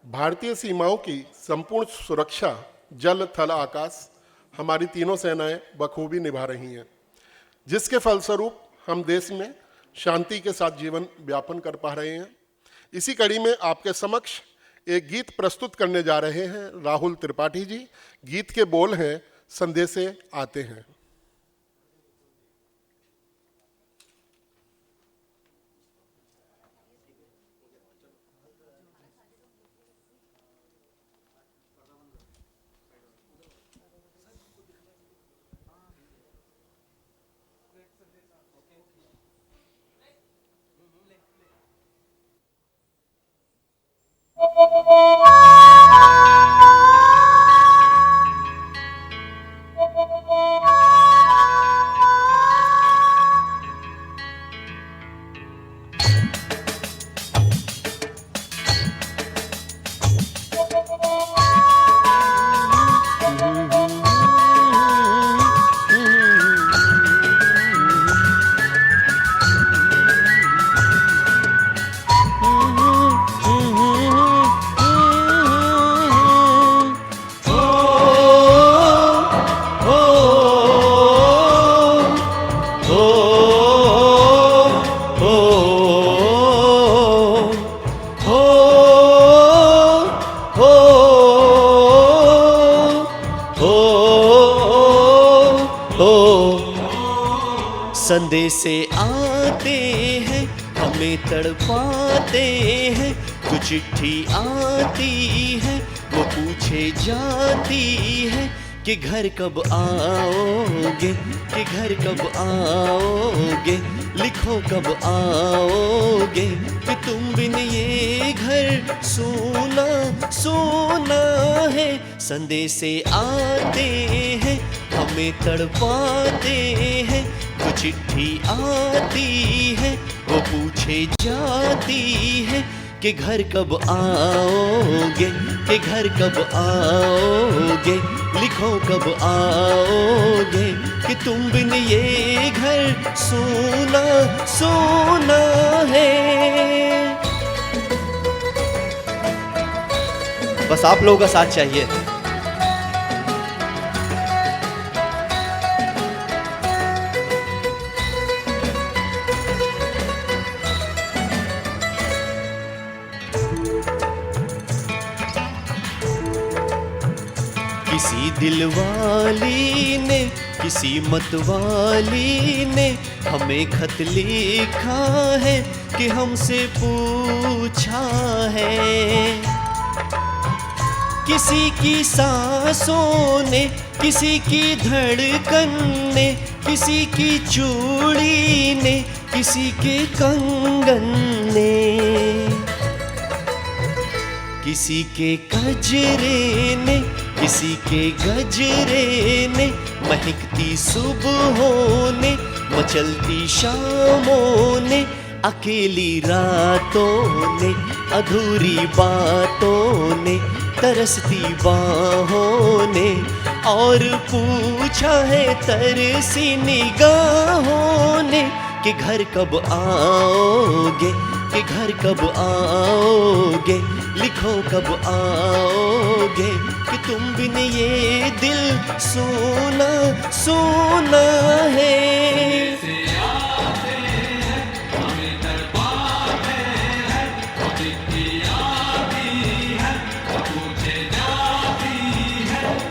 भारतीय सीमाओं की संपूर्ण सुरक्षा जल, थल, आकाश हमारी तीनों सेनाएं बखूबी निभा रही हैं, जिसके फलस्वरूप हम देश में शांति के साथ जीवन व्यापन कर पा रहे हैं। इसी कड़ी में आपके समक्ष एक गीत प्रस्तुत करने जा रहे हैं राहुल त्रिपाठी जी। गीत के बोल हैं, संदेशे आते हैं। संदेशे आते हैं, हमें तड़पाते हैं। जो चिट्ठी आती है वो पूछे जाती है कि घर कब आओगे, कि घर कब आओगे, लिखो कब आओगे, कि तुम बिन ये घर सोना सोना है। संदेशे आते हैं, हमें तड़पाते हैं। वो चिट्ठी आती है वो पूछे जाती है कि घर कब आओगे, कि घर कब आओगे, लिखो कब आओगे, कि तुम बिन ये घर सोना सोना है। बस आप लोगों का साथ चाहिए। किसी दिलवाली ने, किसी मतवाली ने हमें खत लिखा है कि हमसे पूछा है। किसी की सांसों ने, किसी की धड़कन ने, किसी की चूड़ी ने, किसी के कंगन ने, किसी के कजरे ने, किसी के गजरे ने, महकती सुबहों ने, मचलती शामों ने, अकेली रातों ने, अधूरी बातों ने, तरसती बाहों ने, और पूछा है तरसी निगाहों ने कि घर कब आओगे, कि घर कब आओगे, लिखो कब आओगे, कि तुम बिन ये दिल सोना सोना है।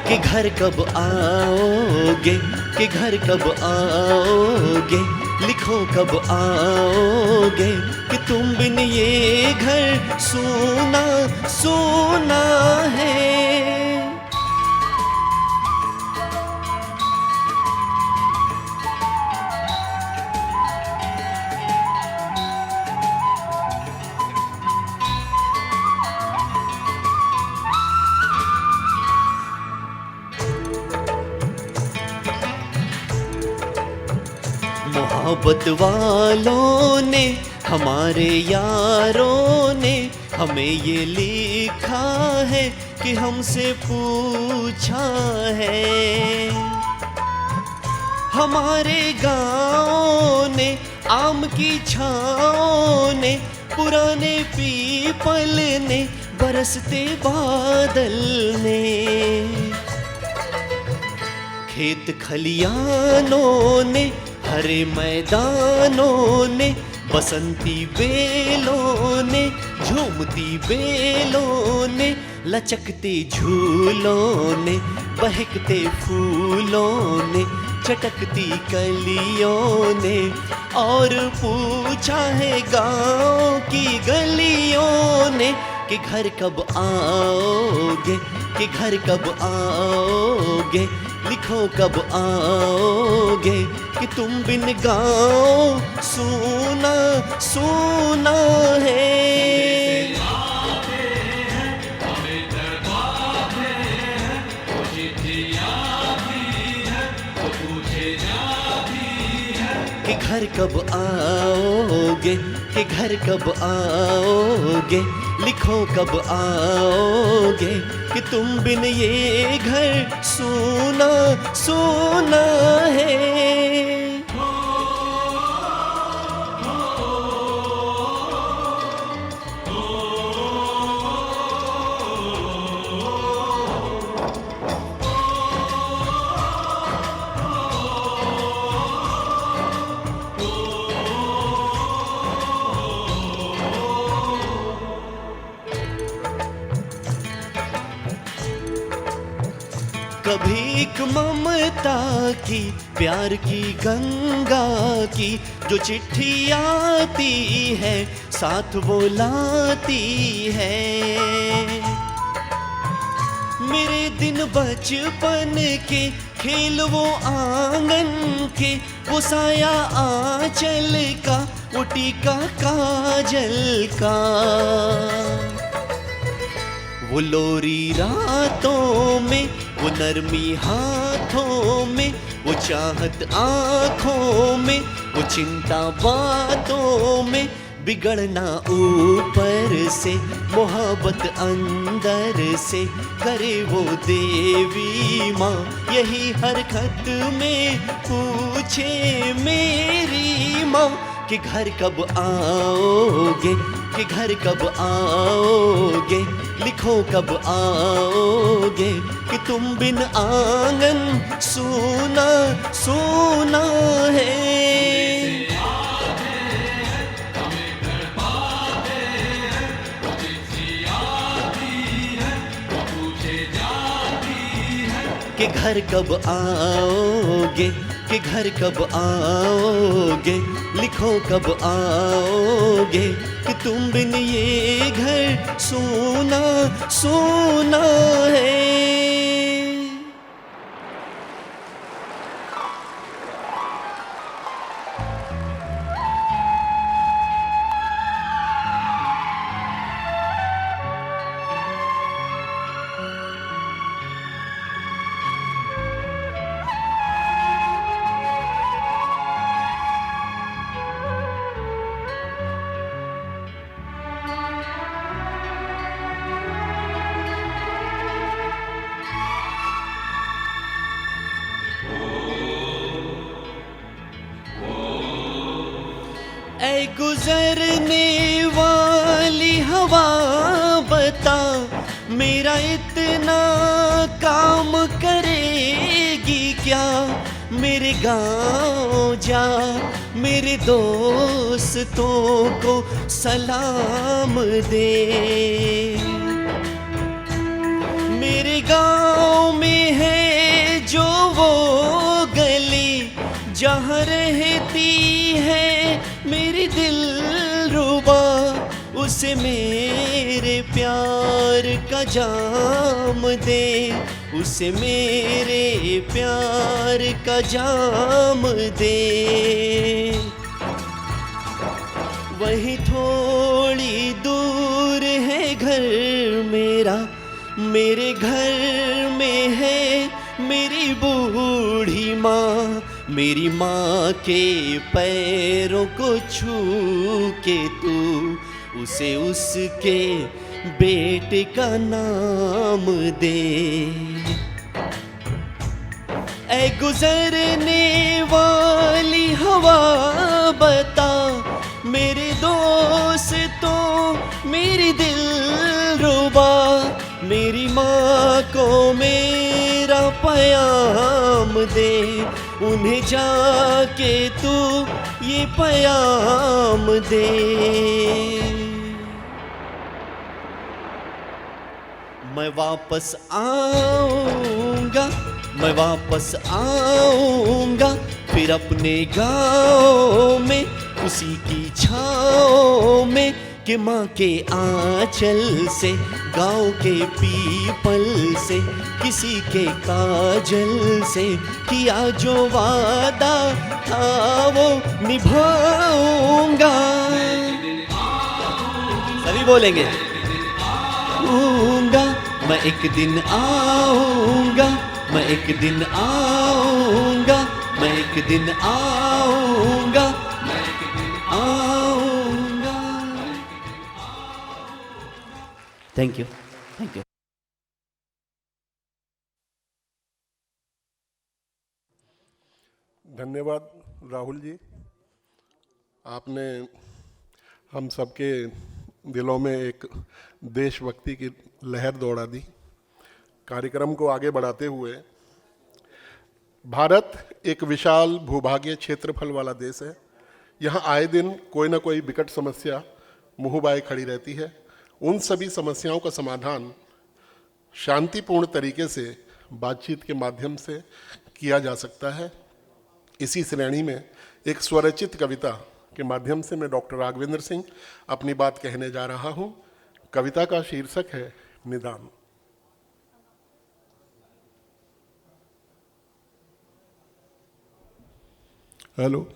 कि घर कब आओगे, कि घर कब आओगे, लिखो कब आओगे, कि तुम बिन ये घर सोना सोना है। मोहब्बत वालों ने, हमारे यारों ने हमें ये लिखा है कि हमसे पूछा है। हमारे गाँव ने, आम की छाँव ने, पुराने पीपल ने बरसते बादल ने, खेत खलियानों ने, हरे मैदानों ने, बसंती बेलों ने, झूमती बेलों ने, लचकते झूलों ने, बहकते फूलों ने, चटकती कलियों ने, और पूछा है गाँव की गलियों ने कि घर कब आओगे, कि घर कब आओगे, लिखो कब आओगे, कि तुम बिन गाँव सूना सूना है। कि घर कब आओगे, कि घर कब आओगे, लिखो कब आओगे, कि तुम बिन ये घर सूना सूना है। कभी एक ममता की, प्यार की गंगा की, जो चिट्ठी आती है साथ वो लाती है। मेरे दिन बचपन के खेल वो आंगन के, वो साया आंचल का, वो टीका काजल का, वो लोरी रातों में, वो नरमी हाथों में, वो चाहत आँखों में, वो चिंता बातों में, बिगड़ना ऊपर से, मोहब्बत अंदर से, करे वो देवी माँ यही हर खत में पूछे मेरी माँ कि घर कब आओगे, कि घर कब आओगे, लिखो कब आओगे, कि तुम बिन आंगन सूना सूना है। कि घर कब आओगे, कि घर कब आओगे, लिखो कब आओगे, कि तुम बिन ये घर सूना सूना है। ऐ गुजरने वाली हवा बता, मेरा इतना काम करेगी क्या, मेरे गाँव जा, मेरे दोस्तों को सलाम दे। मेरे गाँव में है जो वो गली, जहाँ रहती है मेरी दिलरुबा, उसे मेरे प्यार का जाम दे, उसे मेरे प्यार का जाम दे। वहीं थोड़ी दूर है घर मेरा, मेरे घर में है मेरी बूढ़ी माँ, मेरी माँ के पैरों को छू के तू उसे उसके बेटे का नाम दे। ऐ गुजरने वाली हवा बता, मेरे दोस्तों मेरी दिल दिलरुबा मेरी माँ को मेरा पैगाम दे, उन्हें जाके तू ये पैगाम दे। मैं वापस आऊंगा, मैं वापस आऊंगा, फिर अपने गाँव में उसी की छाँव में, कि माँ के आंचल से, गाँव के पीपल से, किसी के काजल से, किया जो वादा था वो निभाऊंगा। सभी बोलेंगे आऊंगा, मैं एक दिन आऊंगा, मैं एक दिन आऊंगा, मैं एक दिन आऊंगा, मैं एक दिन आऊंगा। Thank you, thank you. धन्यवाद राहुल जी, आपने हम सबके दिलों में एक देशभक्ति की लहर दौड़ा दी। कार्यक्रम को आगे बढ़ाते हुए, भारत एक विशाल भूभागीय क्षेत्रफल वाला देश है। यहाँ आए दिन कोई ना कोई विकट समस्या मुँह बाए खड़ी रहती है। उन सभी समस्याओं का समाधान शांतिपूर्ण तरीके से बातचीत के माध्यम से किया जा सकता है। इसी श्रेणी में एक स्वरचित कविता के माध्यम से मैं डॉक्टर राघवेंद्र सिंह अपनी बात कहने जा रहा हूँ। कविता का शीर्षक है निदान। हेलो।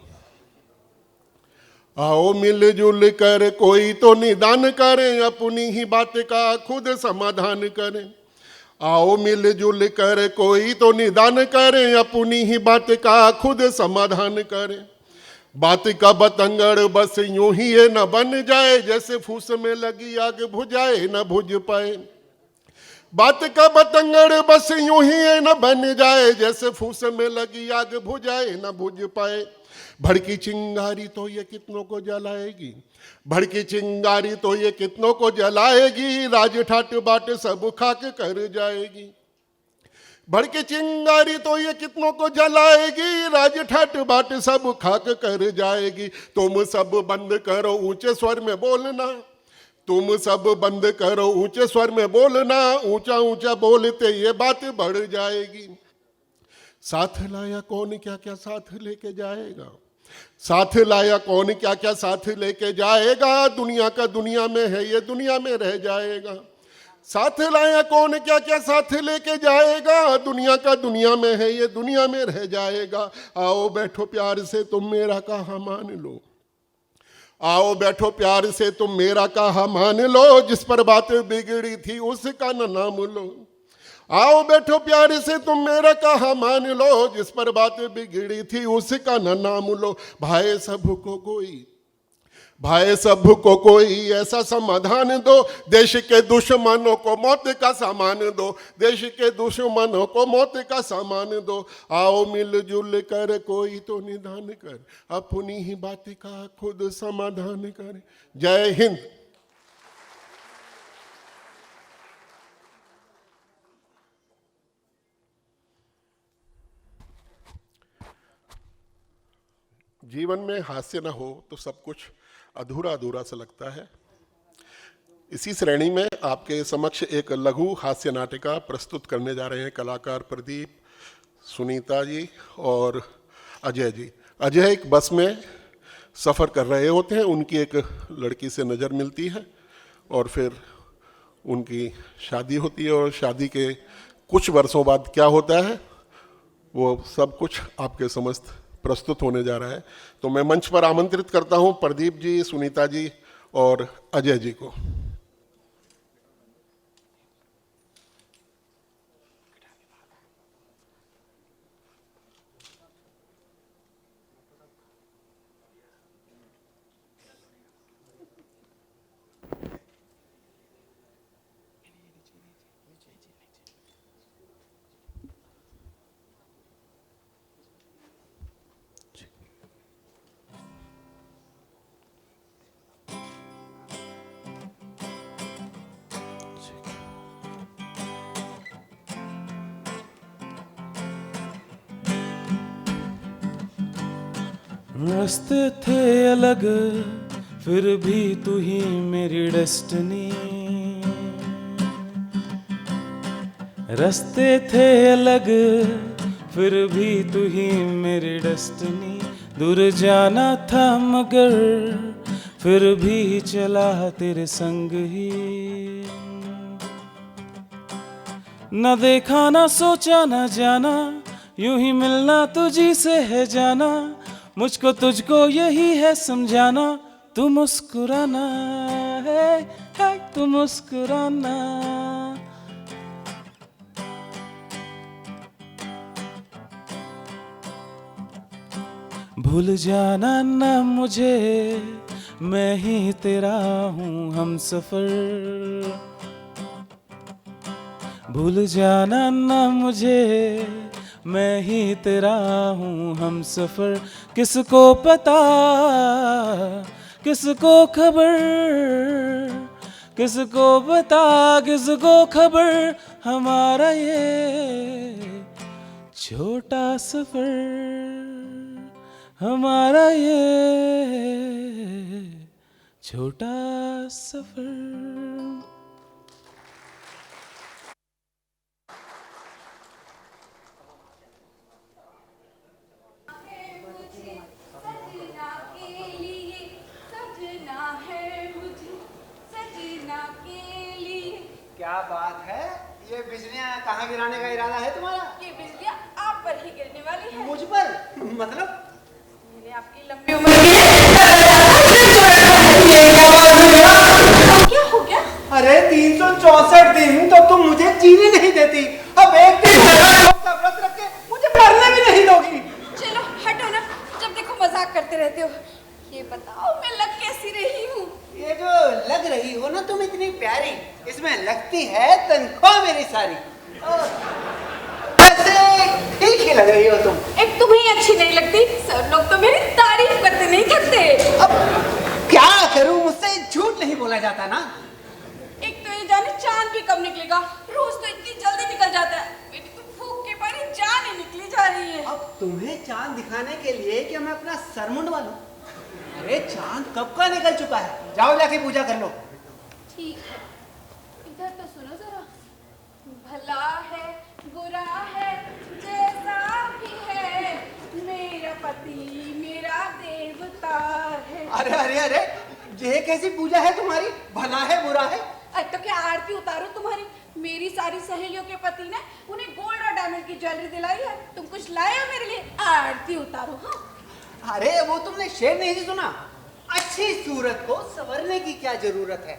आओ मिलजुल कर कोई तो निदान करें, अपनी ही बात का खुद समाधान करें। आओ मिलजुल कर कोई तो निदान करें, अपनी ही बात का खुद समाधान करें। बात का बतंगड़ बस यूं ही ये न बन जाए, जैसे फूस में लगी आग बुझाए न बुझ पाए। बात का बतंगड़ बस यूं ही ये न बन जाए, जैसे फूस में लगी आग बुझाए न बुझ पाए। भड़की चिंगारी तो ये कितनों को जलाएगी, भड़की चिंगारी तो ये कितनों को जलाएगी, राज ठाट बाट सब खाक कर जाएगी। भड़की चिंगारी तो ये कितनों को जलाएगी, राज ठाट बाट सब खाक कर जाएगी। तुम सब बंद करो ऊंचे स्वर में बोलना, तुम सब बंद करो ऊंचे स्वर में बोलना, ऊंचा ऊंचा बोलते ये बात बढ़ जाएगी। साथ लाया कौन क्या क्या साथ लेके जाएगा, साथ लाया कौन क्या क्या साथ लेके जाएगा। दुनिया का दुनिया में है ये दुनिया में रह जाएगा। साथ लाया कौन क्या क्या साथ लेके जाएगा, दुनिया का दुनिया में है ये दुनिया में रह जाएगा। आओ बैठो प्यार से तुम मेरा कहा मान लो, आओ बैठो प्यार से तुम मेरा कहा मान लो, जिस पर बात बिगड़ी थी उसका न नाम लो। आओ बैठो प्यार से तुम मेरा कहा मान लो, जिस पर बात बिगड़ी थी उसका न नाम लो। भाई सबको कोई, भाई सबको कोई ऐसा समाधान दो, देश के दुश्मनों को मौत का सामान दो, देश के दुश्मनों को मौत का सामान दो। आओ मिलजुल कर कोई तो निदान कर, अपनी ही बात का खुद समाधान कर। जय हिंद। जीवन में हास्य न हो तो सब कुछ अधूरा अधूरा सा लगता है। इसी श्रेणी में आपके समक्ष एक लघु हास्य नाटिका प्रस्तुत करने जा रहे हैं कलाकार प्रदीप, सुनीता जी और अजय जी। अजय एक बस में सफ़र कर रहे होते हैं, उनकी एक लड़की से नज़र मिलती है और फिर उनकी शादी होती है, और शादी के कुछ वर्षों बाद क्या होता है वो सब कुछ आपके समस्त प्रस्तुत होने जा रहा है। तो मैं मंच पर आमंत्रित करता हूं प्रदीप जी, सुनीता जी और अजय जी को। रास्ते थे अलग फिर भी तू ही मेरी डेस्टिनी। रास्ते थे अलग फिर भी तू ही मेरी डेस्टिनी। दूर जाना था मगर फिर भी चला तेरे संग ही। न देखा न सोचा न जाना यूं ही मिलना तुझी से है जाना। मुझको तुझको यही है समझाना तू मुस्कुराना है तू मुस्कुराना। भूल जाना ना मुझे मैं ही तेरा हूँ हम सफर। भूल जाना ना मुझे मैं ही तेरा हूँ हम सफर। किसको पता किसको खबर किसको पता किसको खबर हमारा ये छोटा सफर। हमारा ये छोटा सफर। क्या बात है, ये बिजलियां कहाँ गिराने का इरादा है तुम्हारा? ये बिजलियां आप पर ही गिरने वाली है। मुझ पर? मतलब मैंने आपकी लंबी उम्र क्या हो गया? अरे 364 दिन तो तुम मुझे जीने नहीं देती, अब एक दिन का व्रत रख के मुझे मरने भी नहीं दोगी। चलो हटो ना, जब देखो मजाक करते रहते हो। ये बताओ मैं लग कैसी रही हूँ? ये जो लग रही हो ना तुम इतनी प्यारी, इसमें लगती है तनख्वाह मेरी सारी। वैसे ठीक ही लग रही हो तुम। एक तुम ही अच्छी नहीं लगती, सब लोग तो मेरी तारीफ करते नहीं थकते। अब क्या करूं, मुझसे झूठ नहीं बोला जाता ना। एक तो ये जाने चांद भी कब निकलेगा, रोज तो इतनी जल्दी निकल जाता है। मेरी तो भूख के मारे जान ही निकली जा रही है। अब तुम्हें चांद दिखाने के लिए कि मैं अपना सर मुंडवा लूं? अरे चांद कब का निकल चुका है, जाओ जाके पूजा कर लो। ठीक है, इधर तो सुनो जरा। भला है बुरा है जैसा भी है, मेरा पति मेरा देवता है। अरे अरे अरे, ये कैसी पूजा है तुम्हारी? भला है बुरा है? अरे तो क्या आरती उतारो तुम्हारी? मेरी सारी सहेलियों के पति ने उन्हें गोल्ड और डायमंड की ज्वेलरी दिलाई है, तुम कुछ लाए हो मेरे लिए? आरती उतारो। हाँ अरे वो तुमने शेर नहीं सुना? अच्छी सूरत को संवरने की क्या जरूरत है,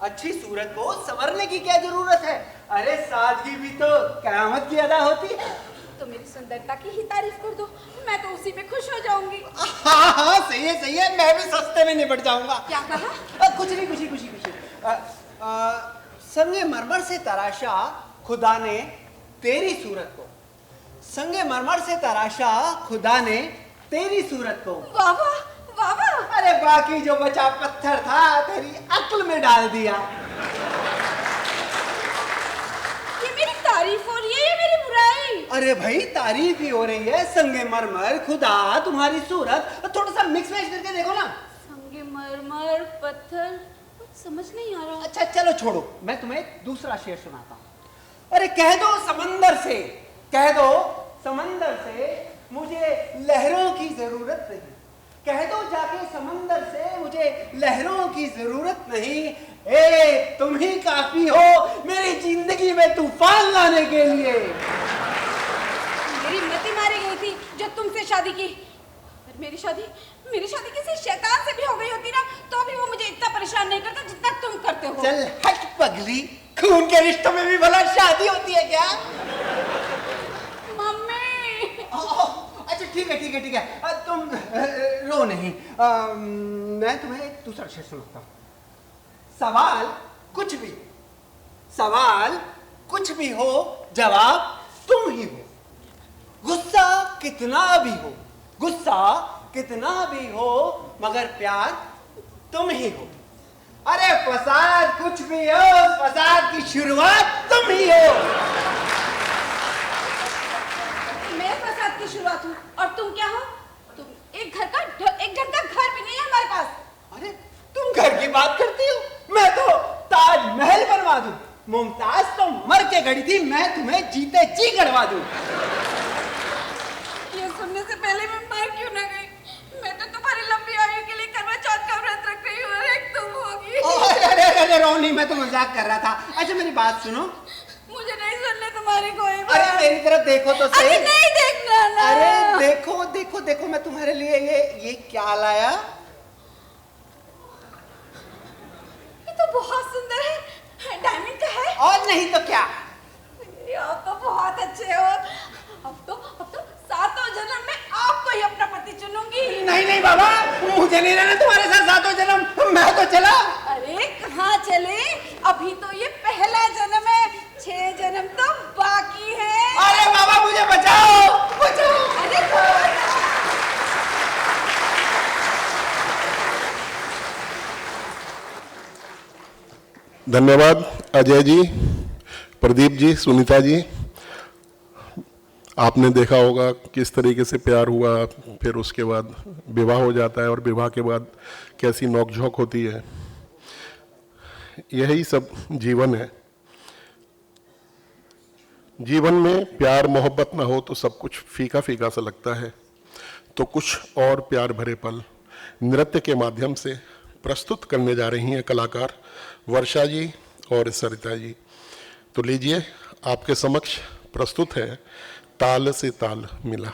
अच्छी सूरत को संवरने की क्या जरूरत है? अरे सादगी भी तो कयामत की अदा होती है। तो मेरी सुंदरता की ही तारीफ कर दो, मैं तो उसी में खुश हो जाऊंगी। हाँ हाँ सही है, मैं भी सस्ते में निपट जाऊंगा। क्या कहा? कुछ नहीं, खुशी। संगे मरमर से तराशा खुदा ने तेरी सूरत को, संगे मरमर से तराशा खुदा ने तेरी सूरत को। वाह वाह वाह वाह। अरे बाकी जो बचा पत्थर था तेरी अक्ल में डाल दिया। ये मेरी तारीफ हो रही है, ये मेरी बुराई? अरे भाई तारीफ ही हो रही है, संगे मरमर खुदा तुम्हारी सूरत, थोड़ा सा मिक्स मैच करके देखो ना। संगे मरमर पत्थर, कुछ समझ नहीं आ रहा। अच्छा चलो छोड़ो, मैं तुम्हें दूसरा शेर सुनाता हूँ। अरे कह दो समंदर से, कह दो समंदर से मुझे लहरों की जरूरत नहीं, कह दो जाके समंदर से मुझे लहरों की जरूरत नहीं। ए तुम ही काफी हो मेरी जिंदगी में तूफान लाने के लिए। मेरी मति मारी गई थी जो तुमसे शादी की। अगर मेरी शादी किसी शैतान से भी हो गई होती ना, तो भी वो मुझे इतना परेशान नहीं करता जितना तुम करते हो। चल हट पगली, खून के रिश्तों में भी भला शादी होती है क्या? अच्छा ठीक है, तुम रो नहीं। मैं तुम्हें एक दूसरा शेर सुनाता हूँ। सवाल कुछ भी हो जवाब तुम ही हो, गुस्सा कितना भी हो मगर प्यार तुम ही हो। अरे फसाद कुछ भी हो, फसाद की शुरुआत तुम ही हो। मैं फसाद की शुरुआत हूँ और तुम क्या हो? तुम एक घर का की बात करती हूँ? मैं तो ताजमहल बनवा दूं। मुमताज तो मर के गड़ी थी, मैं तुम्हें जीते जी गड़वा दूं। ये सुनने से पहले मैं मर क्यों ना गई? मैं तो तुम्हारी लंबी आयु के लिए करवा चौथ का व्रत रख रही हूँ और एक तुम होगी। अरे रोनी, मैं तो मजाक कर रहा था। अच्छा मेरी बात सुनो। मुझे नहीं सुनने तुम्हारी कोई बात। अरे मेरी तरफ देखो तो सही। अरे नहीं देखना ना। अरे देखो देखो देखो, मैं तुम्हारे लिए ये क्या लाया। ये तो बहुत सुंदर है, डायमंड का है। और नहीं तो क्या। आप तो बहुत अच्छे हो। अब तो सातों जन्म में आपको ही अपना पति चुनूंगी। नहीं नहीं बाबा, मुझे नहीं रहना तुम्हारे साथ सातों जन्म। मैं तो चला। अरे कहाँ चले? अभी तो ये पहला जन्म है, 6 जन्म तो बाकी है। अरे बाबा मुझे बचाओ, बचाओ। अरे धन्यवाद अजय जी, प्रदीप जी, सुनीता जी। आपने देखा होगा किस तरीके से प्यार हुआ, फिर उसके बाद विवाह हो जाता है और विवाह के बाद कैसी नोकझोंक होती है। यही सब जीवन है। जीवन में प्यार मोहब्बत ना हो तो सब कुछ फीका फीका सा लगता है। तो कुछ और प्यार भरे पल नृत्य के माध्यम से प्रस्तुत करने जा रही हैं कलाकार वर्षा जी और सरिता जी। तो लीजिए, आपके समक्ष प्रस्तुत है ताल से ताल मिला।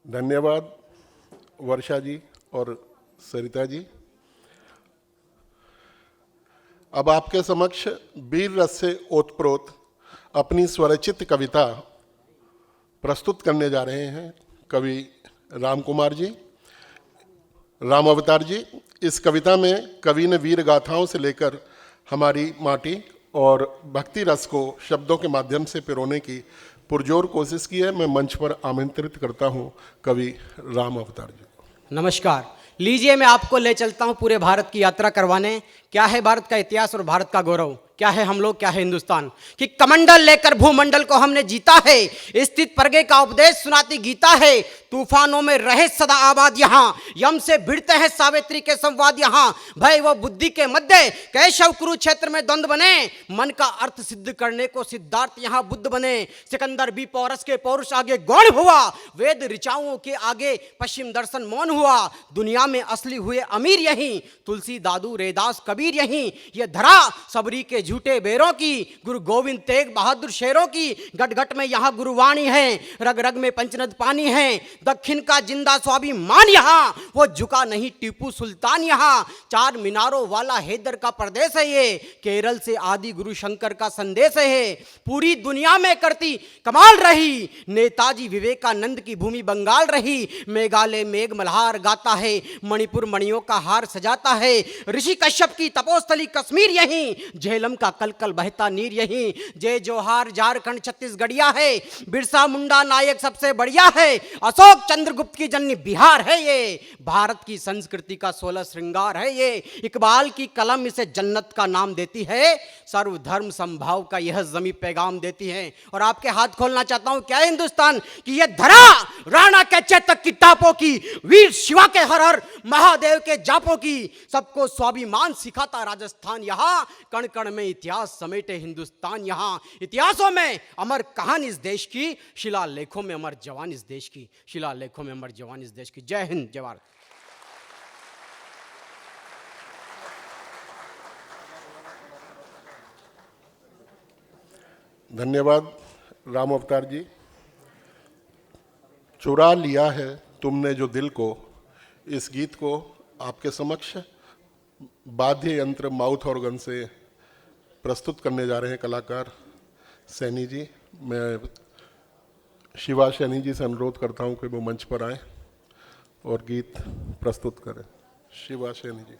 धन्यवाद वर्षा जी और सरिता जी। अब आपके समक्ष वीर रस से ओतप्रोत अपनी स्वरचित कविता प्रस्तुत करने जा रहे हैं कवि राम कुमार जी, राम अवतार जी। इस कविता में कवि ने वीर गाथाओं से लेकर हमारी माटी और भक्ति रस को शब्दों के माध्यम से पिरोने की पुरजोर कोशिश की है। मैं मंच पर आमंत्रित करता हूं कवि राम अवतार जी को। नमस्कार। लीजिए मैं आपको ले चलता हूं पूरे भारत की यात्रा करवाने। क्या है भारत का इतिहास और भारत का गौरव, क्या है हम लोग, क्या है हिंदुस्तान। कि कमंडल लेकर भूमंडल को हमने जीता है, स्थित प्रज्ञ का उपदेश सुनाती गीता है। तूफानों में रहे सदा आबाद यहाँ, यम से भिड़ते हैं सावित्री के संवाद यहाँ। भय व बुद्धि के मध्य कैशव कुरुक्षेत्र में द्वंद्व बने, मन का अर्थ सिद्ध करने को सिद्धार्थ यहाँ बुद्ध बने। सिकंदर भी पौरस के पौरुष आगे गौण हुआ, वेद ऋचाओं के आगे पश्चिम दर्शन मौन हुआ। दुनिया में असली हुए अमीर यहीं, तुलसी दादू रेदास कबीर यहीं। ये धरा सबरी के झूठे बेरों की, गुरु गोविंद तेग बहादुर शेरों की। गट गट में यहाँ गुरुवाणी है, रग रग में पंचनद पानी है। दक्षिण का जिंदा स्वाभिमान यहाँ, वो झुका नहीं टीपू सुल्तान यहाँ। चार मीनारों वाला हैदर का प्रदेश है ये, केरल से आदि गुरु शंकर का संदेश है। पूरी दुनिया में करती कमाल रही, नेताजी विवेकानंद की भूमि बंगाल रही। मेघालय मेघ मल्हार गाता है, मणिपुर मणियों का हार सजाता है। ऋषि कश्यप की तपोस्थली कश्मीर यहीं, झेलम का कलकल बहता नीर यहीं। जय जोहार झारखंड छत्तीसगढ़िया है, बिरसा मुंडा नायक सबसे बढ़िया है। अशोक चंद्रगुप्त की जननी बिहार है ये, भारत की संस्कृति का 16 श्रृंगार है ये। इकबाल की कलम इसे जन्नत का नाम देती है, सर्वधर्म संभाव का यह जमी पैगाम देती है। और आपके हाथ खोलना चाहता हूं, क्या है हिंदुस्तान कि यह धरा राणा के चेतक की टापों की, वीर शिवा के हर हर महादेव के जापों की। सबको स्वाभिमान सिखाता राजस्थान यहाँ, कण कण में इतिहास समेटे हिंदुस्तान यहाँ। इतिहासों में अमर कहानी इस देश की, शिलालेखों में अमर जवान इस देश की, शिलालेखों में अमर जवान इस देश की। जय हिंद, जय भारत। धन्यवाद राम अवतार जी। चुरा लिया है तुमने जो दिल को, इस गीत को आपके समक्ष वाद्य यंत्र माउथ ऑर्गन से प्रस्तुत करने जा रहे हैं कलाकार सैनी जी। मैं शिवा सैनी जी से अनुरोध करता हूं कि वो मंच पर आएं और गीत प्रस्तुत करें। शिवा सैनी जी।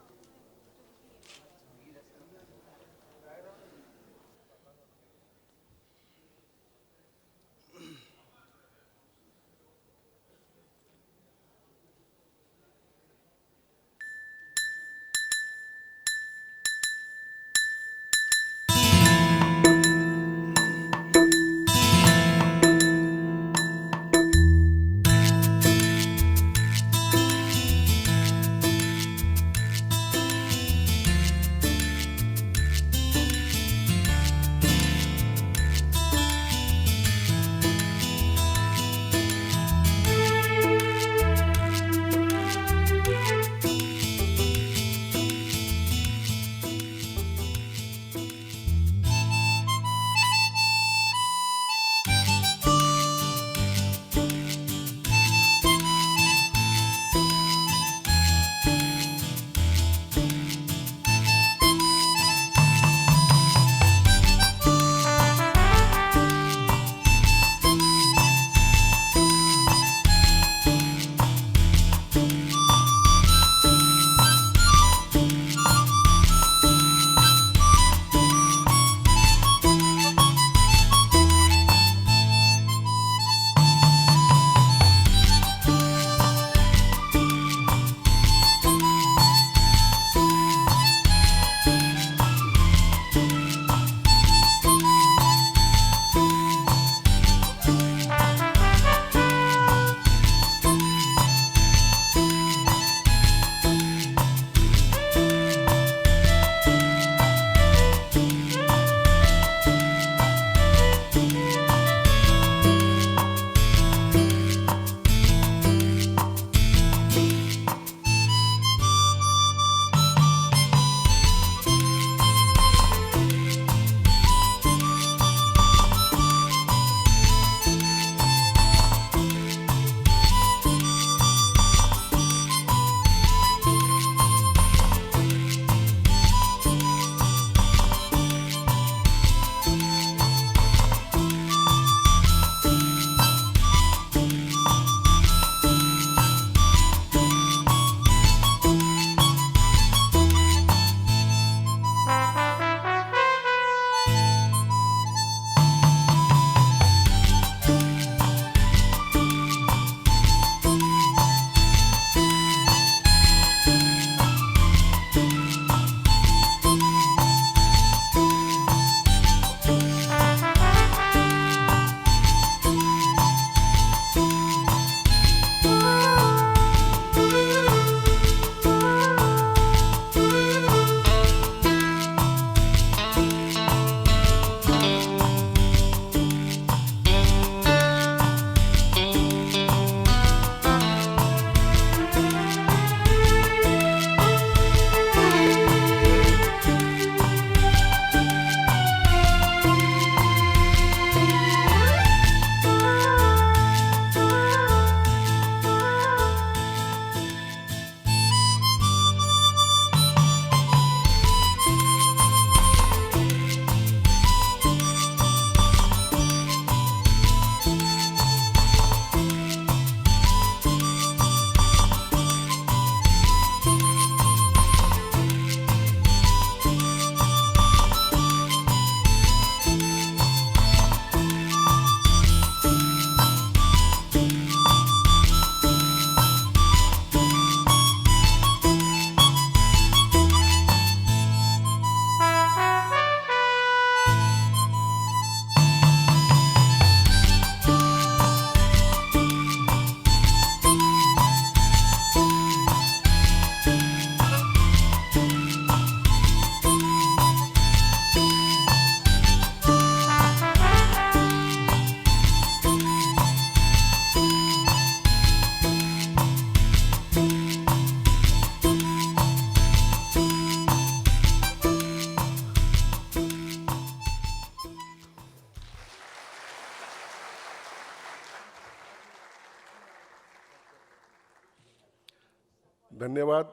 धन्यवाद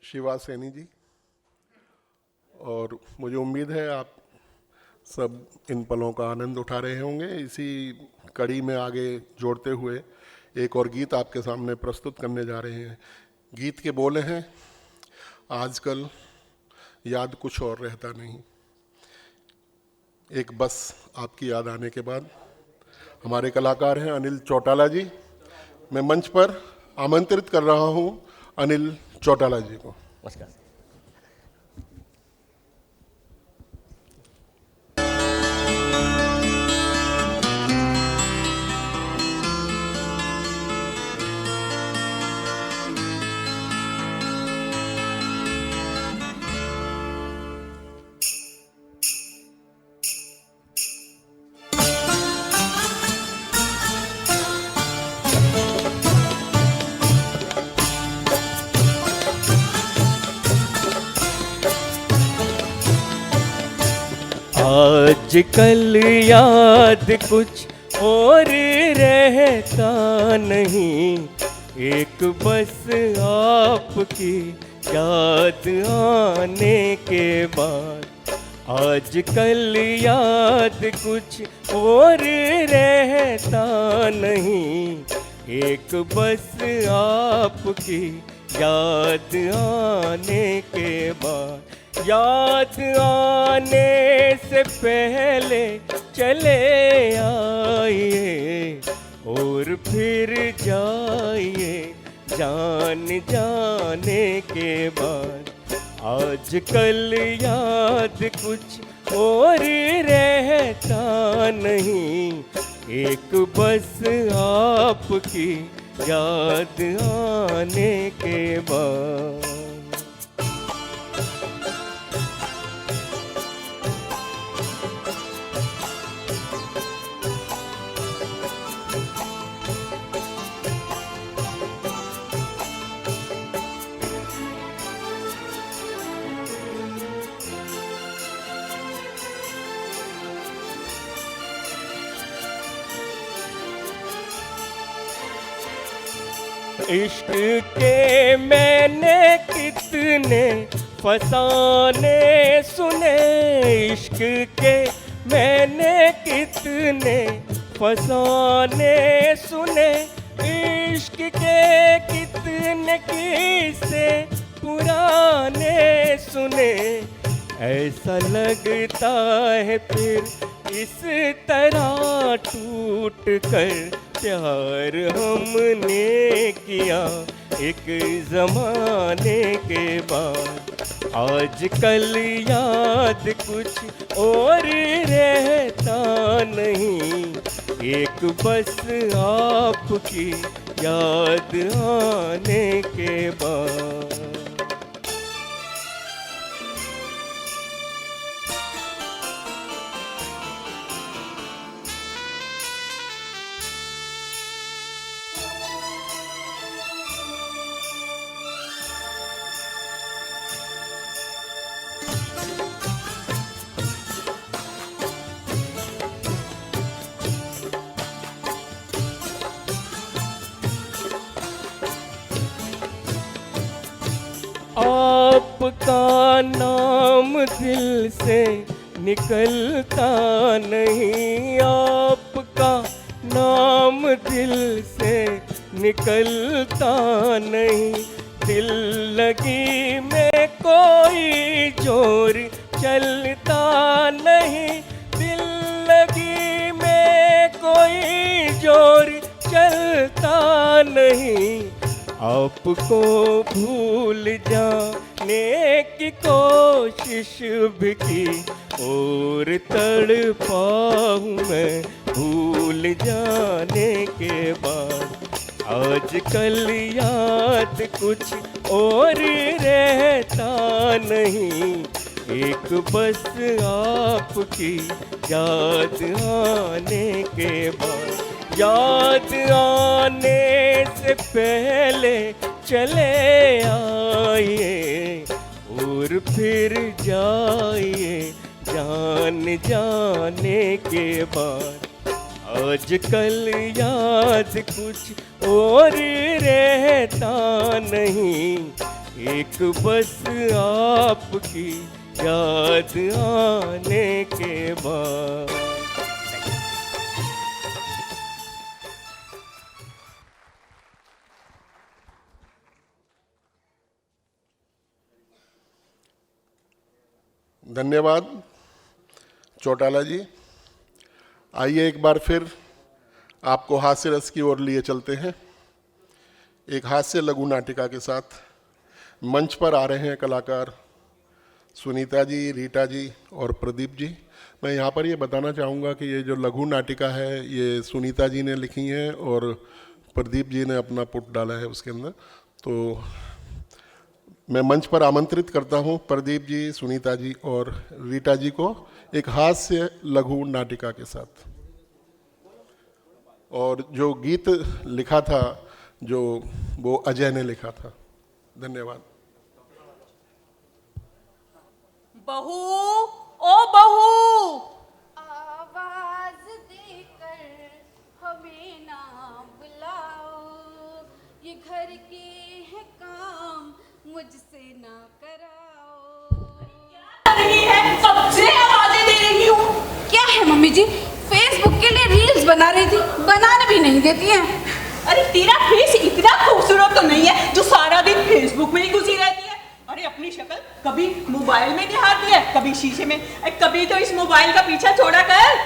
शिवा सैनी जी। और मुझे उम्मीद है आप सब इन पलों का आनंद उठा रहे होंगे। इसी कड़ी में आगे जोड़ते हुए एक और गीत आपके सामने प्रस्तुत करने जा रहे हैं। गीत के बोले हैं, आजकल याद कुछ और रहता नहीं। एक बस आपकी याद आने के बाद। हमारे कलाकार हैं अनिल चौटाला जी। मैं मंच पर आमंत्रित कर रहा हूं अनिल चौटाला जी को। नमस्कार। आजकल याद कुछ और रहता नहीं, एक बस आपकी याद आने के बाद। आजकल याद कुछ और रहता नहीं, एक बस आपकी याद आने के बाद। याद आने से पहले चले आइए और फिर जाइए जान जाने के बाद। आजकल याद कुछ और रहता नहीं, एक बस आपकी याद आने के बाद। इश्क के मैंने कितने फसाने सुने, इश्क के मैंने कितने फसाने सुने, इश्क के कितने किस्से पुराने सुने। ऐसा लगता है फिर इस तरह टूट कर प्यार हमने किया एक ज़माने के बाद। आजकल याद कुछ और रहता नहीं, एक बस आपकी याद आने के बाद। आपका नाम दिल से निकलता नहीं, आपका नाम दिल से निकलता नहीं। दिल लगी में कोई जोर चलता नहीं, दिल लगी में कोई जोर चलता नहीं। आपको भूल जाने की कोशिश भी की और तड़पा हूँ मैं भूल जाने के बाद। आजकल याद कुछ और रहता नहीं, एक बस आपकी याद आने के बाद। याद आने से पहले चले आइए और फिर जाइए जान जाने के बाद। आजकल याद कुछ और रहता नहीं, एक बस आपकी याद आने के बाद। धन्यवाद चौटाला जी। आइए एक बार फिर आपको हास्य रस की ओर लिए चलते हैं। एक हास्य लघु नाटिका के साथ मंच पर आ रहे हैं कलाकार सुनीता जी, रीटा जी और प्रदीप जी। मैं यहाँ पर ये बताना चाहूँगा कि ये जो लघु नाटिका है ये सुनीता जी ने लिखी है और प्रदीप जी ने अपना पुट डाला है उसके अंदर। तो मैं मंच पर आमंत्रित करता हूँ प्रदीप जी, सुनीता जी और रीटा जी को एक हास्य लघु नाटिका के साथ। और जो गीत लिखा था जो वो अजय ने लिखा था। धन्यवाद। बहू, ओ बहू, आवाज देकर हमें ना बुलाओ, ये घर के हैं काम मुझसे ना कराओ। क्या कर रही है? कब से आवाजें दे रही हूँ। क्या है मम्मी जी? फेसबुक के लिए रील्स बना रही थी, बनाने भी नहीं देती हैं। अरे तेरा फेस इतना खूबसूरत तो नहीं है जो सारा दिन फेसबुक में ही घुसी रहती है। अरे अपनी शक्ल कभी मोबाइल में निहारती है, कभी शीशे में। कभी तो इस मोबाइल का पीछा छोड़ा कर।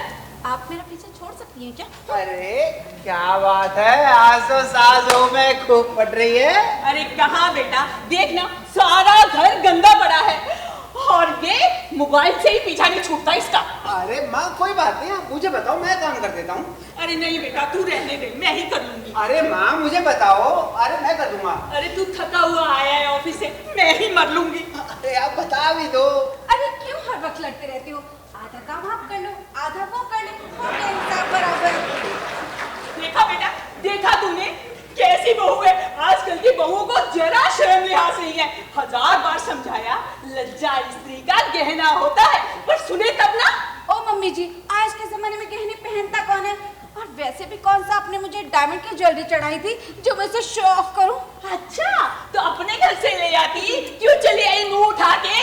आप मेरा पीछा छोड़ सकती हैं क्या? अरे क्या बात है, आसो सासों में खूब पड़ रही है। अरे कहाँ बेटा, देखना सारा घर गंदा पड़ा है और ये मोबाइल से ही पीछा नहीं छूटता इसका। अरे माँ कोई बात नहीं, आप मुझे बताओ, मैं काम कर देता हूँ। अरे नहीं बेटा, तू रहने दे, मैं ही कर लूंगी। अरे माँ मुझे बताओ, अरे मैं कर दूंगा। अरे तू थका हुआ आया है ऑफिस से, मैं ही मर लूंगी। अरे आप बता भी दो। अरे क्यों हर वक्त लड़ते रहते हो? आधा काम आप कर लो, आधा वो कर ले, हो गया हिसाब बराबर। देखा बेटा, देखा तूने कैसी बहू है। आजकल की बहुओं को जरा शर्म लिहाज नहीं है। 1000 बार समझाया, लज्जा स्त्री का गहना होता है, पर सुने तब ना। ओ मम्मी जी, आज के जमाने में गहने पहनता कौन है? और वैसे भी कौन सा आपने मुझे डायमंड की ज्वेलरी चढ़ाई थी जो मैं इसे शो ऑफ करूं? अच्छा, तो अपने घर से ले आती, क्यों चली आई मुंह उठा के?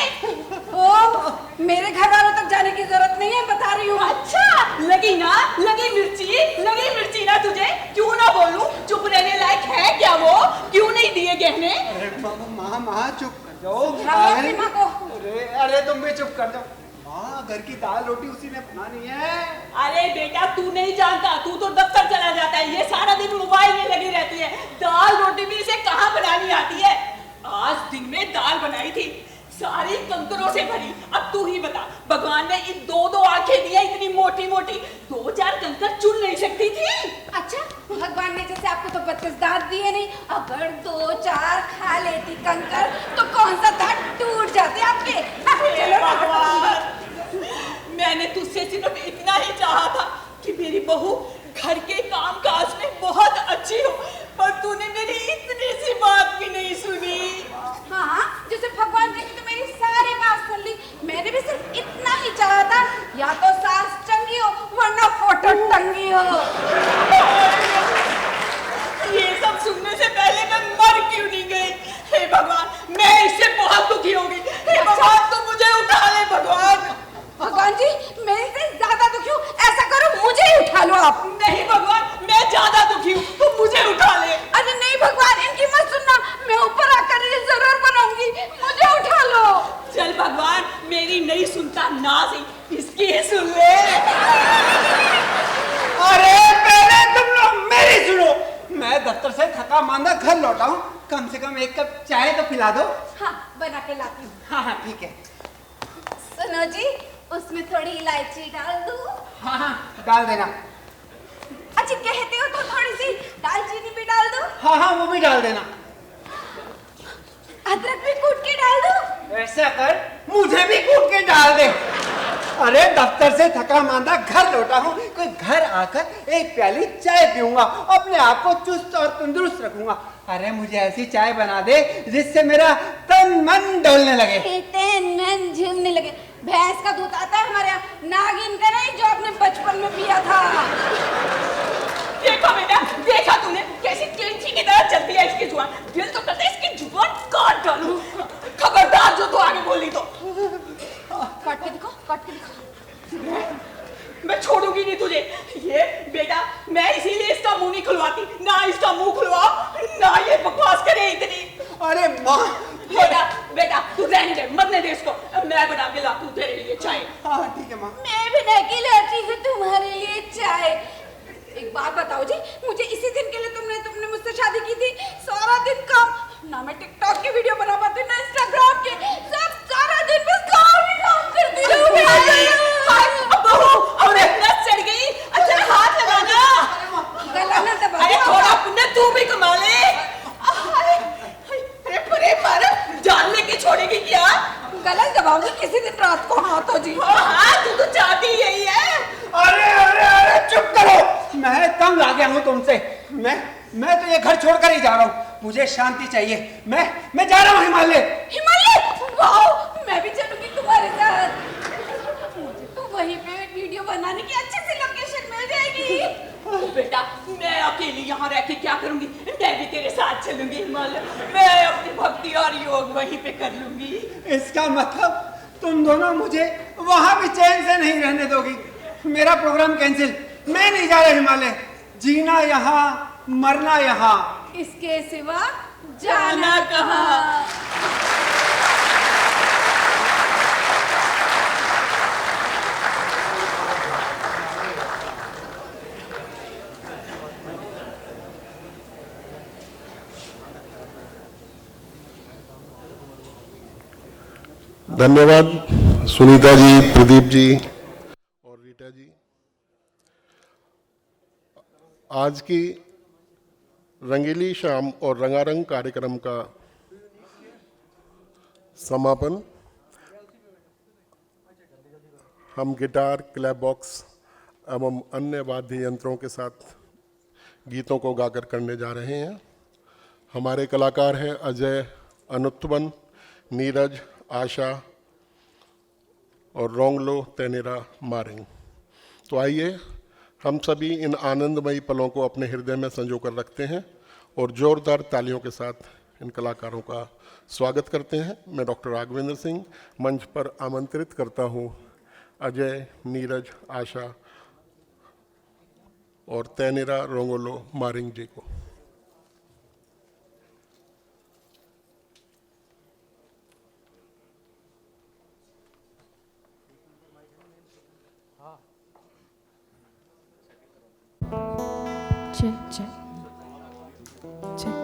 ओ, मेरे घर वालों तक जाने की जरूरत नहीं है, बता रही हूँ। अच्छा, लगी ना, लगी मिर्ची ना तुझे? क्यों ना बोलूं? चुप रहने लायक है क्या वो? क्यों नहीं दिए गहने? अरे माँ चुप कर जाओ। अपनी माँ को। अरे तुम भी चुप कर जाओ। माँ घर की दाल रोटी उसी ने बनानी है। अरे बेटा तू नहीं जानता, तू तो दफ्तर चला जाता है, ये सारा दिन मोबाइल में लगी रहती है। दाल रोटी भी इसे कहाँ बनानी आती है? आज दिन में दाल बनाई थी, सारी कंकरों से भरी। अब तू ही बता, भगवान ने इन 2-2 आंखें दी है इतनी मोटी मोटी, 2-4 कंकर चुन नहीं सकती थी? अच्छा, भगवान ने जैसे आपको तो 32 दांत दिए नहीं, अगर 2-4 खा लेती कंकर तो कौन सा दांत टूट जाते आपके? चलो भगवान, मैंने तुझसे सिर्फ इतना ही चाहा था कि मेरी बहू घर के काम काज में बहुत अच्छी हो, पर तूने मेरी इतनी सी बात भी नहीं सुनी। हाँ, जैसे भगवान ने तो मेरी सारी बात सुन ली। मैंने भी सिर्फ इतना ही चाहा था, या तो सास चंगी हो वरना फोटो टंगी हो। ये सब सुनने से पहले मैं मर क्यों नहीं गई? हे भगवान, मैं इससे बहुत दुखी हो गई। हे भगवान, तू मुझे उठा ले भगवान। भगवान जी, मैं इससे ज्यादा दुखी हूँ, ऐसा करो मुझे ही उठा लो आप। नहीं भगवान, मैं ज्यादा दुखी हूँ, तू मुझे उठा ले। अरे नहीं भगवान, इनकी मत सुनना, मैं ऊपर आकर रील जरूर बनाऊंगी, मुझे उठा लो। चल भगवान, मेरी नहीं सुनता ना सही, इसकी ही सुन ले। अरे पहले तुम लोग मेरी सुनो। मैं दफ्तर से थका मांदा घर लौटा हूँ, कम से कम 1 कप चाय तो पिला दो। हाँ, बना के लाती हूँ। हाँ ठीक है। सुनो जी, उसमें थोड़ी इलायची डाल दूँ? हाँ डाल देना। अच्छा कहते हो तो थोड़ी सी दालचीनी भी डाल दूँ? हाँ वो भी डाल देना। अदरक भी कूट के डाल दूँ? ऐसा कर, मुझे भी कूट के डाल दे। अरे दफ्तर से थका मांदा घर लौटा हूँ, कोई घर आकर 1 प्याली चाय पीऊंगा, अपने आप को चुस्त और तंदुरुस्त रखूंगा। अरे मुझे ऐसी चाय बना दे जिससे मेरा तन मन डोलने लगे। तन मन झूमने लगे। भैंस का दूध आता है हमारे यहाँ, नागिन का नहीं जो आपने बचपन में पिया था। देखा बेटा, देखा तूने कैसे ऐसी कैंची की तरह चलती है इसकी जुबान, दिल तो करता है इसकी जुबान काट डालूं। खबरदार जो तू आगे बोली तो। काट के दिखाओ, काट के दिखाओ। मैं छोड़ूंगी नहीं तुझे। ये बेटा, मैं इसीलिए इसका मुंह नहीं खुलवाती, ना इसका मुंह खुलवाओ, ना ये बकवास करे इतनी। अरे माँ, बेटा बेटा तू रहने दे, मत ने दे इसको, मैं बना के लाती हूँ तेरे लिए चाय। हाँ ठीक है माँ। मैं बना के लाती हूँ तुम्हारे लिए चाय। एक बात बताओ जी, मुझे इसी दिन के लिए तुमने मुझसे शादी की थी। सारा दिन काम, ना मैं टिकटॉक की वीडियो बना पाती हूँ, ना इंस्टाग्राम के, सब सारा दिन बस काम ही काम करती रहूँ। अब नस चढ़ गई, अच्छा हाथ लगाना। गला ना दबा। अरे थोड़ा पुण्य तू भी कमा ले। अरे मार, जान लेके छोड़ेगी क्या? गला दबाऊंगी किसी दिन रात को। हाँ तो जी, हाँ तू तो चाहती यही है। अरे अरे अरे चुप करो, मैं तंग आ गया हूँ तुमसे। मैं तो ये घर छोड़कर ही जा रहा हूँ, मुझे शांति चाहिए। मैं जा रहा हूँ हिमालय। हिमालय, वाओ, मैं भी चलूंगी तुम्हारे साथ। मुझे तो वहीं पे वीडियो बनाने की अच्छी सी लोकेशन मिल जाएगी। बेटा, मैं अकेली यहाँ रह के क्या करूंगी? मैं भी तेरे साथ चलूंगी हिमालय। मैं अपनी भक्ति और योग वहीं पे कर लूंगी। इसका मतलब तुम दोनों मुझे वहां भी चैन से नहीं रहने दोगी। मेरा प्रोग्राम कैंसिल, मैं नहीं जा रहा हिमालय। जीना यहाँ, मरना यहाँ। इसके सिवा जाना कहाँ? धन्यवाद सुनीता जी, प्रदीप जी और रीटा जी। आज की रंगीली शाम और रंगारंग कार्यक्रम का समापन हम गिटार, क्लैप बॉक्स एवं अन्य वाद्य यंत्रों के साथ गीतों को गाकर करने जा रहे हैं। हमारे कलाकार हैं अजय, अनुत्वन, नीरज, आशा और रोंगलो तेनेरा मारिंग। तो आइए हम सभी इन आनंदमयी पलों को अपने हृदय में संजो कर रखते हैं और जोरदार तालियों के साथ इन कलाकारों का स्वागत करते हैं। मैं डॉक्टर राघवेंद्र सिंह मंच पर आमंत्रित करता हूँ अजय, नीरज, आशा और तेनेरा रोंगलो मारिंग जी को। check, check, check.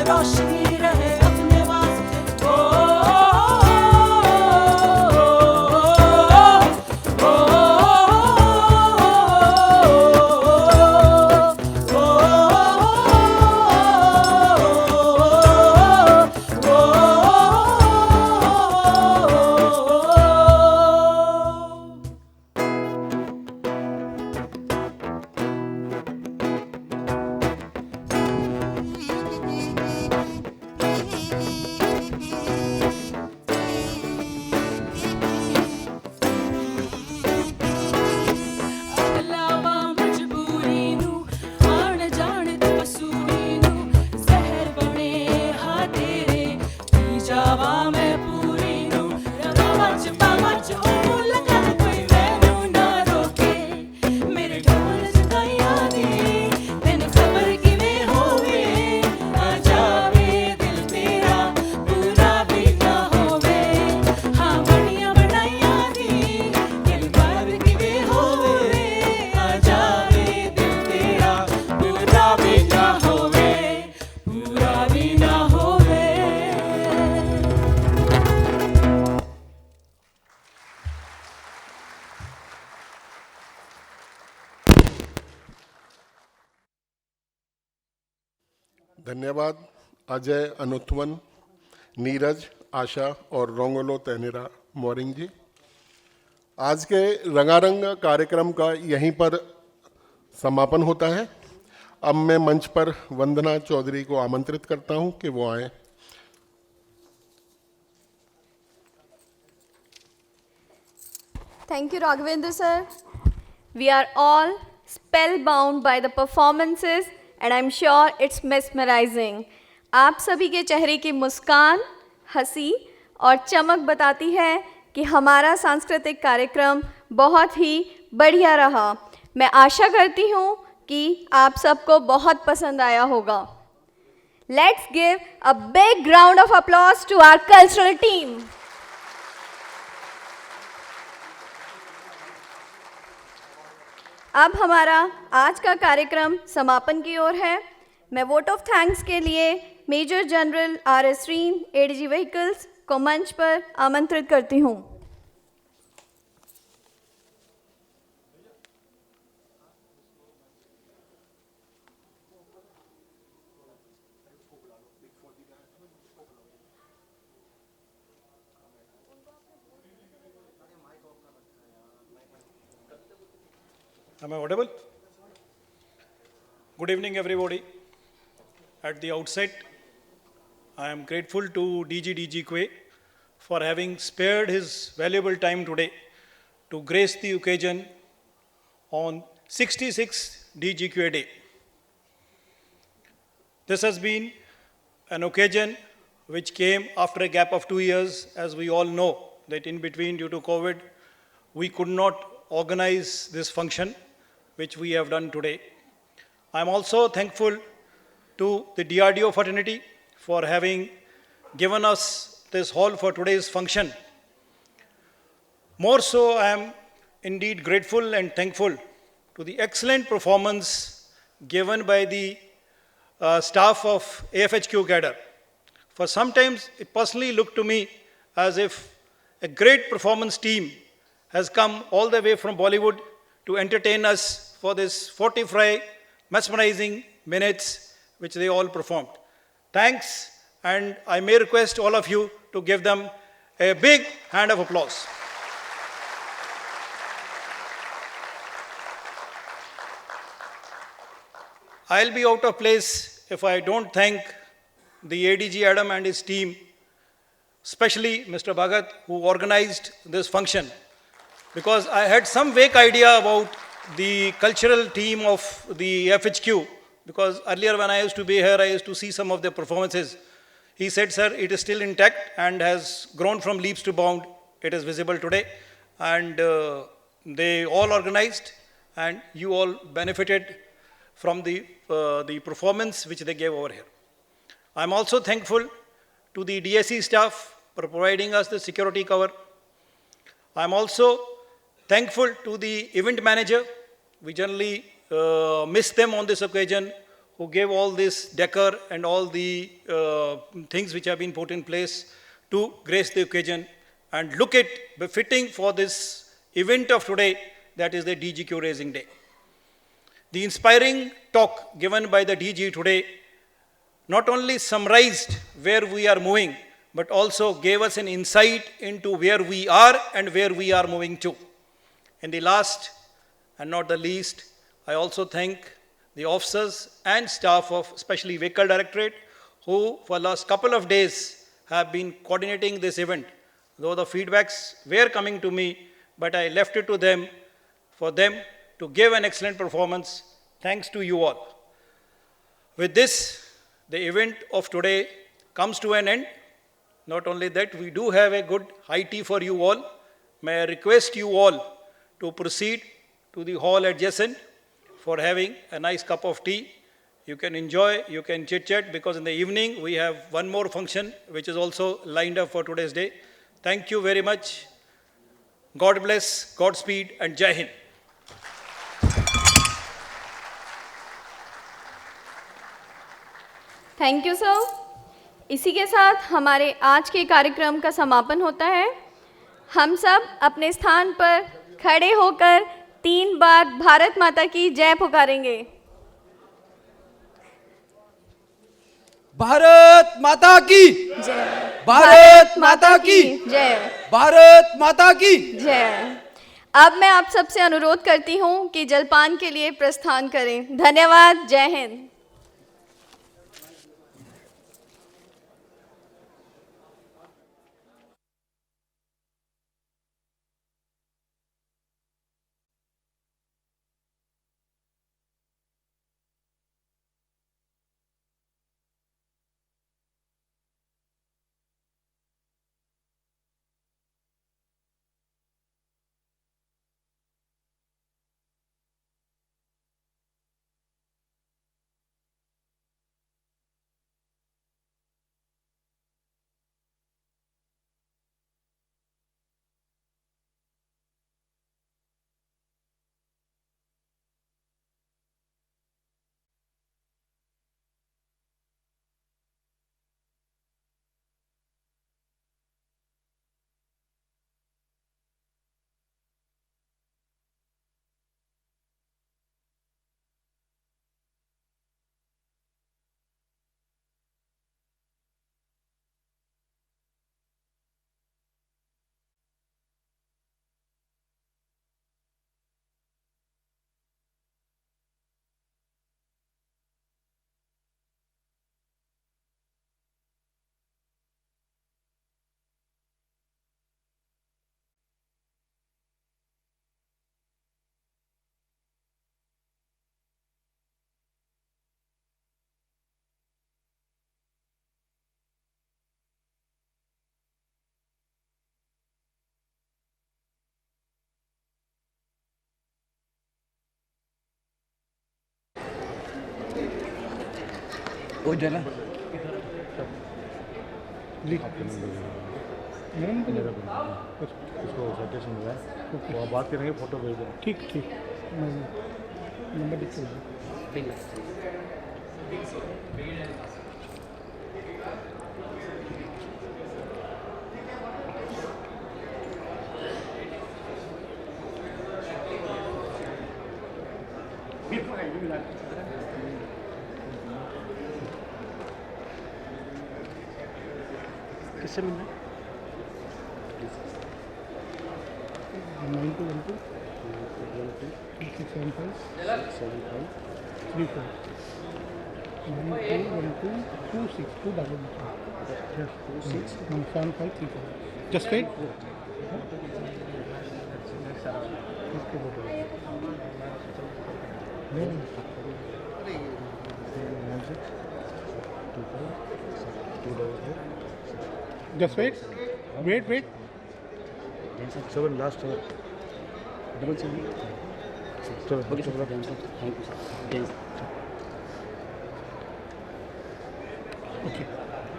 रोशनी रहे अपने वास्ते। ओ अगलावा मजबूरी नू आण जाण ते मसूरी नू जहर बने हा तेरे पी जावा मैं पूरी नू रवा मच ओ लगा कोई मैनू ना रोके मेरे ढोल जगाइया दी तेन खबर किवें होवे आ जावे दिल तेरा पूरा भी ना होवे हाँ बनिया बनाइया दी दिल बार किवें होवे आ जावे दिल तेरा पूरा भी ना होवे पूरा भी ना होवे। धन्यवाद अजय, अनुथवन, नीरज, आशा और रोंगलो तहनेरा मोरिंग जी। आज के रंगारंग कार्यक्रम का यहीं पर समापन होता है। अब मैं मंच पर वंदना चौधरी को आमंत्रित करता हूं कि वो आए। Thank you, Raghavendra sir. We are all spellbound by the performances and I'm sure it's mesmerizing. आप सभी के चेहरे की मुस्कान, हंसी और चमक बताती है कि हमारा सांस्कृतिक कार्यक्रम बहुत ही बढ़िया रहा। मैं आशा करती हूँ कि आप सबको बहुत पसंद आया होगा। Let's give a big round of applause to our cultural team. अब हमारा आज का कार्यक्रम समापन की ओर है। मैं वोट ऑफ थैंक्स के लिए मेजर जनरल RS रीन ADG व्हीकल्स को मंच पर आमंत्रित करती हूँ। Am I audible? Good evening, everybody. At the outset, I am grateful to DG Quay for having spared his valuable time today to grace the occasion on 66 DGQA Day. This has been an occasion which came after a gap of 2 years, as we all know that in between, due to COVID, we could not organize this function, which we have done today. I'm also thankful to the DRDO fraternity for having given us this hall for today's function. More so, I am indeed grateful and thankful to the excellent performance given by the staff of AFHQ cadre. For sometimes it personally looked to me as if a great performance team has come all the way from Bollywood to entertain us for this 45 mesmerizing minutes which they all performed. Thanks, and I may request all of you to give them a big hand of applause. I'll be out of place if I don't thank the ADG Adam and his team, especially Mr. Bhagat, who organized this function, because I had some vague idea about the cultural team of the FHQ, because earlier when I used to be here, I used to see some of their performances. He said, sir, it is still intact and has grown from leaps to bound. It is visible today. And they all organized, and you all benefited from the performance which they gave over here. I'm also thankful to the DSC staff for providing us the security cover. I'm also thankful to the event manager. We generally miss them on this occasion, who gave all this decor and all the things which have been put in place to grace the occasion and look it befitting for this event of today, that is the DGQ Raising Day. The inspiring talk given by the DG today not only summarized where we are moving, but also gave us an insight into where we are and where we are moving to. In the last and not the least, I also thank the officers and staff of especially Vehicle Directorate, who for the last couple of days have been coordinating this event. Though the feedbacks were coming to me, but I left it to them, for them to give an excellent performance. Thanks to you all. With this, the event of today comes to an end. Not only that, we do have a good high tea for you all. May I request you all to proceed to the hall adjacent for having a nice cup of tea. You can enjoy, you can chit-chat, because in the evening we have one more function which is also lined up for today's day. Thank you very much. God bless, Godspeed, and Jai Hind. Thank you sir. इसी के साथ हमारे आज के कार्यक्रम का समापन होता है। हम सब अपने स्थान पर खड़े होकर 3 बार भारत माता की जय पुकारेंगे। भारत माता की जय। भारत माता की जय। भारत माता की जय। अब मैं आप सबसे अनुरोध करती हूँ कि जलपान के लिए प्रस्थान करें। धन्यवाद। जय हिंद। वो जला उसको साइटेशन हुआ है, वो बात करेंगे, फोटो भेज दें। ठीक ठीक, नंबर लिख किससे मिलना? 9212 675 34 9212 262 just wait. Just wait. Wait. 7 last 7. Double 7. Okay, sir. Thank you, sir. Okay.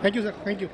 Thank you, sir. Thank you.